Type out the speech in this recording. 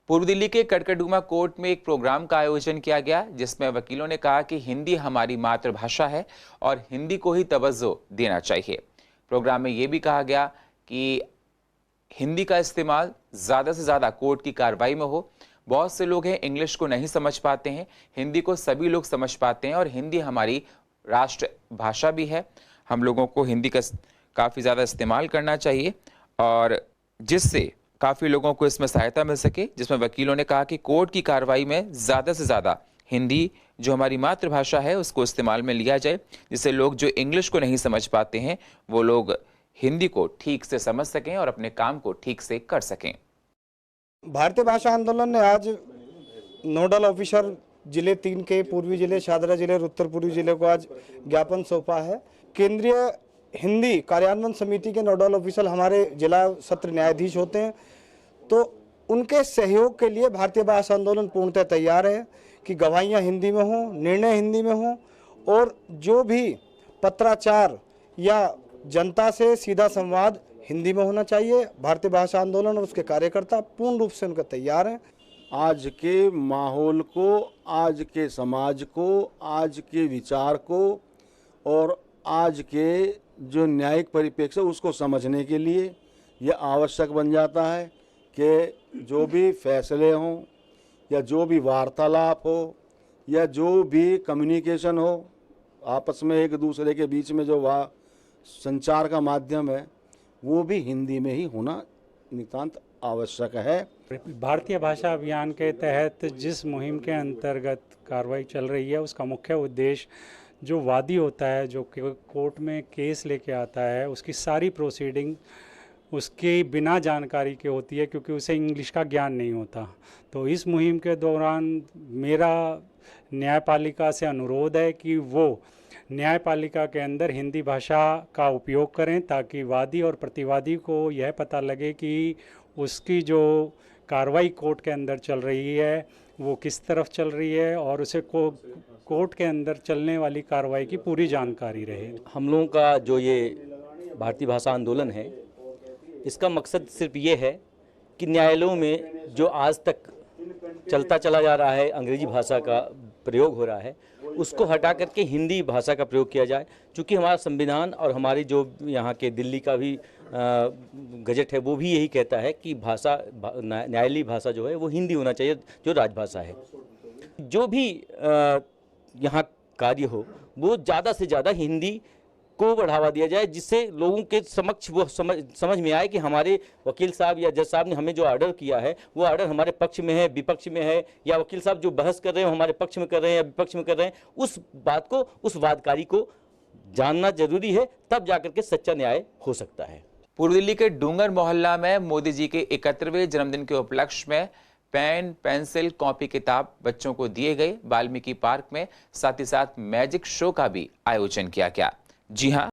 पूर्व दिल्ली के कड़कड़डूमा कोर्ट में एक प्रोग्राम का आयोजन किया गया, जिसमें वकीलों ने कहा कि हिंदी हमारी मातृभाषा है और हिंदी को ही तवज्जो देना चाहिए। प्रोग्राम में यह भी कहा गया कि हिंदी का इस्तेमाल ज़्यादा से ज़्यादा कोर्ट की कार्रवाई में हो। बहुत से लोग हैं इंग्लिश को नहीं समझ पाते हैं, हिंदी को सभी लोग समझ पाते हैं और हिंदी हमारी राष्ट्र भाषा भी है। हम लोगों को हिंदी का काफ़ी ज़्यादा इस्तेमाल करना चाहिए और जिससे काफ़ी लोगों को इसमें सहायता मिल सके, जिसमें वकीलों ने कहा कि कोर्ट की कार्रवाई में ज़्यादा से ज़्यादा हिंदी जो हमारी मातृभाषा है उसको इस्तेमाल में लिया जाए, जिससे लोग जो इंग्लिश को नहीं समझ पाते हैं वो लोग हिंदी को ठीक से समझ सकें और अपने काम को ठीक से कर सकें। भारतीय भाषा आंदोलन ने आज नोडल ऑफिसर जिले 3 के पूर्वी जिले शादरा जिले और उत्तर पूर्वी जिले को आज ज्ञापन सौंपा है। केंद्रीय हिंदी कार्यान्वयन समिति के नोडल ऑफिसर हमारे जिला सत्र न्यायाधीश होते हैं, तो उनके सहयोग के लिए भारतीय भाषा आंदोलन पूर्णतः तैयार है कि गवाहियाँ हिंदी में हों, निर्णय हिंदी में हों और जो भी पत्राचार या जनता से सीधा संवाद हिंदी में होना चाहिए। भारतीय भाषा आंदोलन और उसके कार्यकर्ता पूर्ण रूप से उनका तैयार हैं। आज के माहौल को, आज के समाज को, आज के विचार को और आज के जो न्यायिक परिप्रेक्ष्य उसको समझने के लिए यह आवश्यक बन जाता है कि जो भी फैसले हों या जो भी वार्तालाप हो या जो भी कम्युनिकेशन हो आपस में एक दूसरे के बीच में जो संचार का माध्यम है वो भी हिंदी में ही होना नितांत आवश्यक है। भारतीय भाषा अभियान के तहत जिस मुहिम के अंतर्गत कार्रवाई चल रही है उसका मुख्य उद्देश्य जो वादी होता है, जो कोर्ट में केस लेके आता है, उसकी सारी प्रोसीडिंग उसके बिना जानकारी के होती है क्योंकि उसे इंग्लिश का ज्ञान नहीं होता। तो इस मुहिम के दौरान मेरा न्यायपालिका से अनुरोध है कि वो न्यायपालिका के अंदर हिंदी भाषा का उपयोग करें ताकि वादी और प्रतिवादी को यह पता लगे कि उसकी जो कार्रवाई कोर्ट के अंदर चल रही है वो किस तरफ चल रही है और उसे कोर्ट के अंदर चलने वाली कार्रवाई की पूरी जानकारी रहे। हम लोगों का जो ये भारतीय भाषा आंदोलन है, इसका मकसद सिर्फ ये है कि न्यायालयों में जो आज तक चलता चला जा रहा है अंग्रेजी भाषा का प्रयोग हो रहा है उसको हटा करके हिंदी भाषा का प्रयोग किया जाए। क्योंकि हमारा संविधान और हमारी जो यहाँ के दिल्ली का भी गजट है वो भी यही कहता है कि भाषा न्यायालयी भाषा जो है वो हिंदी होना चाहिए, जो राजभाषा है। जो भी यहाँ कार्य हो वो ज़्यादा से ज़्यादा हिंदी को बढ़ावा दिया जाए, जिससे लोगों के समक्ष वो समझ में आए कि हमारे वकील साहब या जज साहब ने हमें जो ऑर्डर किया है वो ऑर्डर हमारे पक्ष में है, विपक्ष में है, या वकील साहब जो बहस कर रहे हैं हमारे पक्ष में कर रहे हैं या विपक्ष में कर रहे हैं, उस बात को, उस वादकारी को जानना जरूरी है, तब जाकर के सच्चा न्याय हो सकता है। पूर्व दिल्ली के डूंगर मोहल्ला में मोदी जी के 71वें जन्मदिन के उपलक्ष्य में पेन, पेंसिल, कॉपी, किताब बच्चों को दिए गए। वाल्मीकि पार्क में साथ ही साथ मैजिक शो का भी आयोजन किया गया। जी हाँ,